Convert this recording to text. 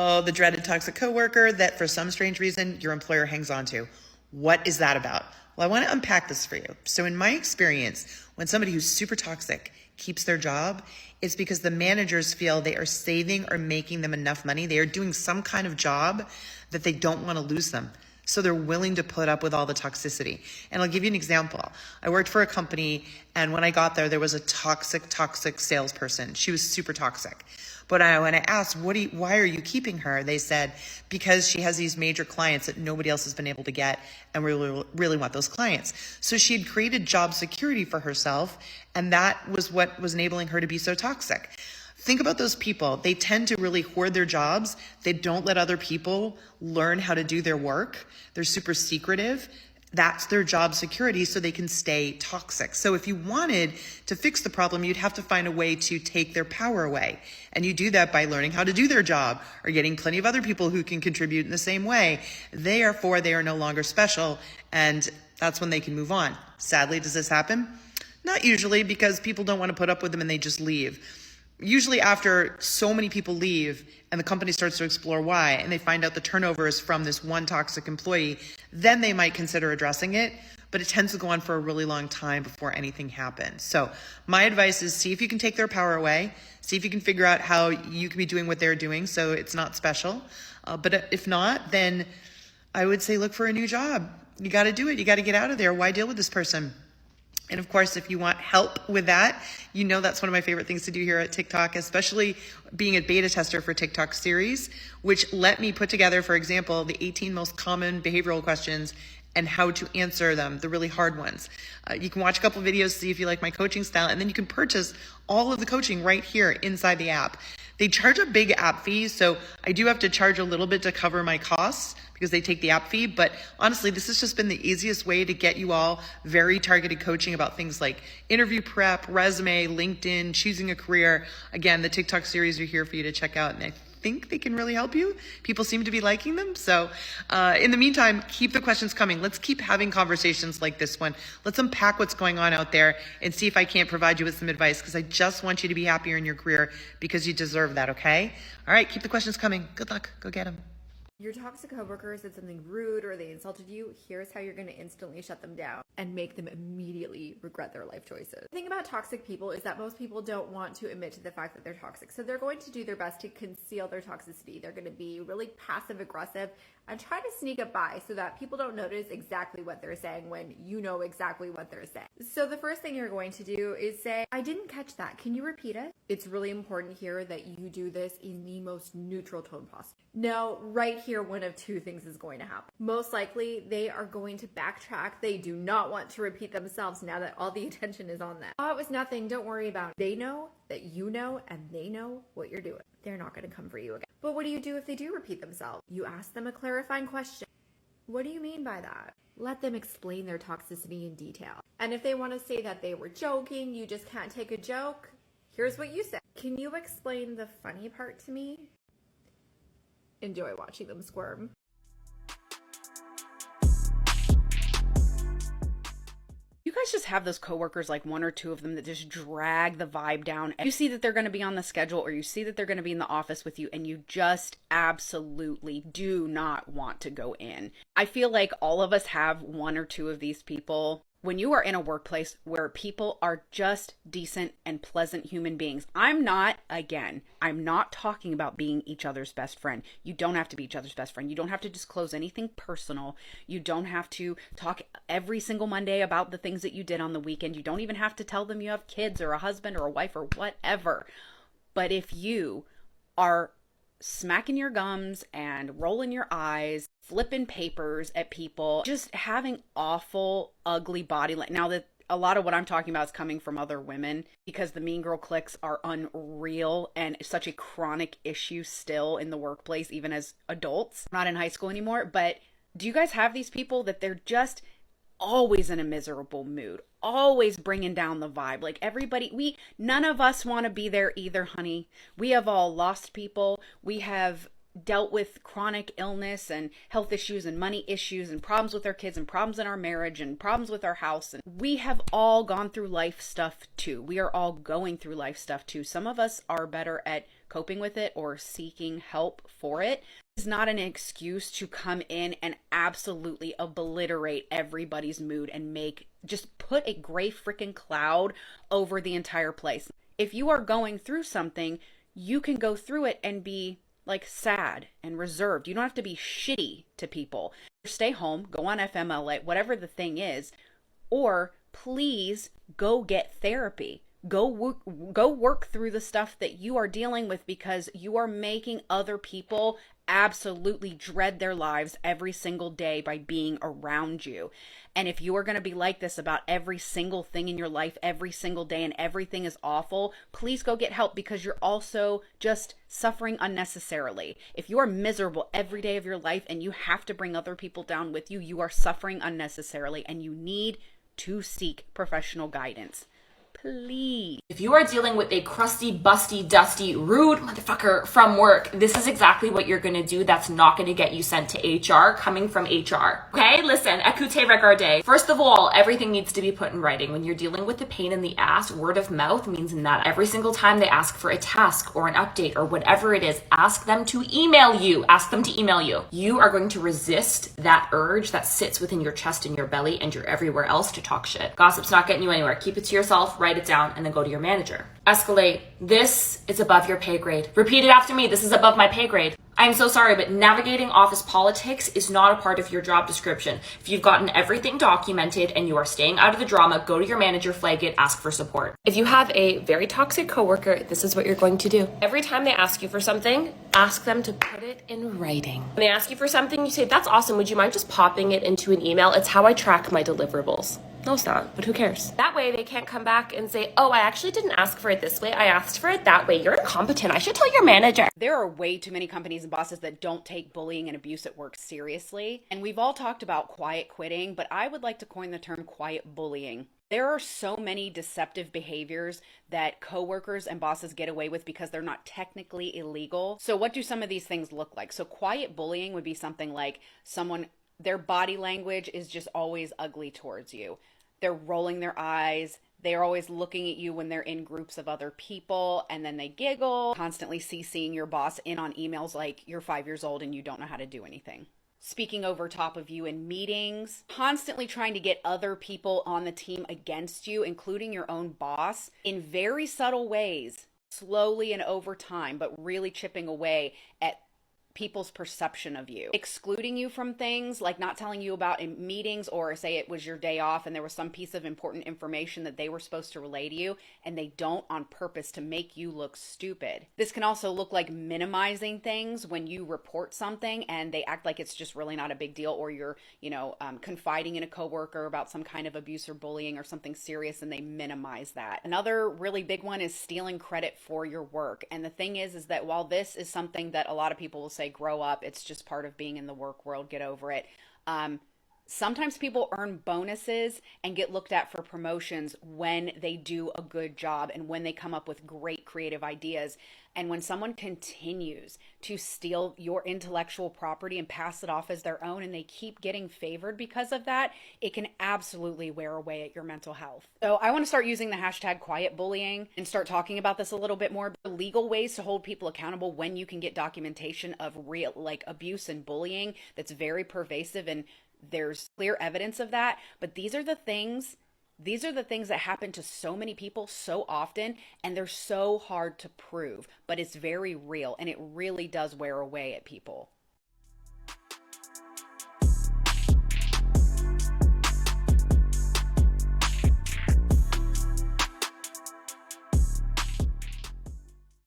Oh, the dreaded toxic coworker that for some strange reason your employer hangs on to. What is that about? Well, I want to unpack this for you. So in my experience, when somebody who's super toxic keeps their job, it's because the managers feel they are saving or making them enough money. They are doing some kind of job that they don't want to lose them. So they're willing to put up with all the toxicity. And I'll give you an example. I worked for a company, and when I got there was a toxic salesperson. She was super toxic. But when I asked, why are you keeping her? They said, because she has these major clients that nobody else has been able to get, and we really want those clients. So she had created job security for herself, and that was what was enabling her to be so toxic. Think about those people. They tend to really hoard their jobs. They don't let other people learn how to do their work. They're super secretive. That's their job security, so they can stay toxic. So if you wanted to fix the problem, you'd have to find a way to take their power away. And you do that by learning how to do their job or getting plenty of other people who can contribute in the same way. Therefore, they are no longer special, and that's when they can move on. Sadly, does this happen? Not usually, because people don't want to put up with them and they just leave. Usually after so many people leave and the company starts to explore why, and they find out the turnover is from this one toxic employee, then they might consider addressing it, but it tends to go on for a really long time before anything happens. So my advice is see if you can take their power away, see if you can figure out how you can be doing what they're doing so it's not special. But if not, then I would say look for a new job. You got to do it. You got to get out of there. Why deal with this person? And of course, if you want help with that, you know that's one of my favorite things to do here at TikTok, especially being a beta tester for TikTok series, which let me put together, for example, the 18 most common behavioral questions and how to answer them, the really hard ones. You can watch a couple videos, see if you like my coaching style, and then you can purchase all of the coaching right here inside the app. They charge a big app fee, so I do have to charge a little bit to cover my costs because they take the app fee. But honestly, this has just been the easiest way to get you all very targeted coaching about things like interview prep, resume, LinkedIn, choosing a career. Again, the TikTok series are here for you to check out, and I think they can really help you. People seem to be liking them. So in the meantime, keep the questions coming. Let's keep having conversations like this one. Let's unpack what's going on out there and see if I can't provide you with some advice, because I just want you to be happier in your career because you deserve that, okay? All right, keep the questions coming. Good luck. Go get them. Your toxic coworker said something rude or they insulted you. Here's how you're going to instantly shut them down and make them immediately regret their life choices. The thing about toxic people is that most people don't want to admit to the fact that they're toxic. So they're going to do their best to conceal their toxicity. They're going to be really passive aggressive and try to sneak it by so that people don't notice exactly what they're saying when you know exactly what they're saying. So the first thing you're going to do is say, I didn't catch that. Can you repeat it? It's really important here that you do this in the most neutral tone possible. Now, right here, one of two things is going to happen. Most likely, they are going to backtrack. They do not want to repeat themselves now that all the attention is on them. Oh, it was nothing. Don't worry about it. They know that you know, and they know what you're doing. They're not going to come for you again. But what do you do if they do repeat themselves? You ask them a clarifying question. What do you mean by that? Let them explain their toxicity in detail. And if they want to say that they were joking, you just can't take a joke, here's what you say. Can you explain the funny part to me? Enjoy watching them squirm. You guys just have those coworkers, like one or two of them, that just drag the vibe down. You see that they're going to be on the schedule, or you see that they're going to be in the office with you, and you just absolutely do not want to go in. I feel like all of us have one or two of these people. When you are in a workplace where people are just decent and pleasant human beings, I'm not talking about being each other's best friend. You don't have to be each other's best friend. You don't have to disclose anything personal. You don't have to talk every single Monday about the things that you did on the weekend. You don't even have to tell them you have kids or a husband or a wife or whatever. But if you are smacking your gums and rolling your eyes, flipping papers at people, just having awful, ugly body language. Now that a lot of what I'm talking about is coming from other women, because the mean girl cliques are unreal and such a chronic issue still in the workplace, even as adults. I'm not in high school anymore, but do you guys have these people that they're just always in a miserable mood, always bringing down the vibe? Like none of us want to be there either, honey. We have all lost people. We have dealt with chronic illness and health issues and money issues and problems with our kids and problems in our marriage and problems with our house. And we have all gone through life stuff too. We are all going through life stuff too. Some of us are better at coping with it or seeking help for it. It's not an excuse to come in and absolutely obliterate everybody's mood and just put a gray freaking cloud over the entire place. If you are going through something, you can go through it and be like sad and reserved. You don't have to be shitty to people. Stay home, go on FMLA, whatever the thing is, or please go get therapy. Go work through the stuff that you are dealing with, because you are making other people absolutely dread their lives every single day by being around you. And if you are going to be like this about every single thing in your life every single day and everything is awful, please go get help, because you're also just suffering unnecessarily. If you are miserable every day of your life and you have to bring other people down with you, you are suffering unnecessarily, and you need to seek professional guidance. Please. If you are dealing with a crusty, busty, dusty, rude motherfucker from work, this is exactly what you're gonna do. That's not gonna get you sent to HR coming from HR. Okay, listen, écoutez, regardez. First of all, everything needs to be put in writing. When you're dealing with the pain in the ass, word of mouth means nada. Every single time they ask for a task or an update or whatever it is, ask them to email you. Ask them to email you. You are going to resist that urge that sits within your chest and your belly and you're everywhere else to talk shit. Gossip's not getting you anywhere. Keep it to yourself, write it down, and then go to your manager. Escalate. This is above your pay grade. Repeat it after me. This is above my pay grade. I'm so sorry, but navigating office politics is not a part of your job description. If you've gotten everything documented and you are staying out of the drama, go to your manager, flag it, ask for support. If you have a very toxic coworker, this is what you're going to do. Every time they ask you for something, ask them to put it in writing. When they ask you for something, you say, that's awesome. Would you mind just popping it into an email? It's how I track my deliverables. No, it's not, but who cares? That way they can't come back and say, oh, I actually didn't ask for it this way. I asked for it that way. You're incompetent. I should tell your manager. There are way too many companies and bosses that don't take bullying and abuse at work seriously. And we've all talked about quiet quitting, but I would like to coin the term quiet bullying. There are so many deceptive behaviors that coworkers and bosses get away with because they're not technically illegal. So what do some of these things look like? So quiet bullying would be something like their body language is just always ugly towards you. They're rolling their eyes. They're always looking at you when they're in groups of other people, and then they giggle, constantly CCing your boss in on emails like you're 5 years old and you don't know how to do anything. Speaking over top of you in meetings, constantly trying to get other people on the team against you, including your own boss, in very subtle ways, slowly and over time, but really chipping away at people's perception of you, excluding you from things, like not telling you about in meetings, or say it was your day off and there was some piece of important information that they were supposed to relay to you and they don't, on purpose to make you look stupid. This can also look like minimizing things when you report something and they act like it's just really not a big deal, or you're, confiding in a coworker about some kind of abuse or bullying or something serious and they minimize that. Another really big one is stealing credit for your work. And the thing is that while this is something that a lot of people will say, grow up, it's just part of being in the work world, get over it. Sometimes people earn bonuses and get looked at for promotions when they do a good job and when they come up with great creative ideas. And when someone continues to steal your intellectual property and pass it off as their own, and they keep getting favored because of that, it can absolutely wear away at your mental health. So I want to start using the hashtag quiet bullying and start talking about this a little bit more. The legal ways to hold people accountable when you can get documentation of real abuse and bullying that's very pervasive, and there's clear evidence of that. But these are the things that happen to so many people so often, and they're so hard to prove, but it's very real and it really does wear away at people.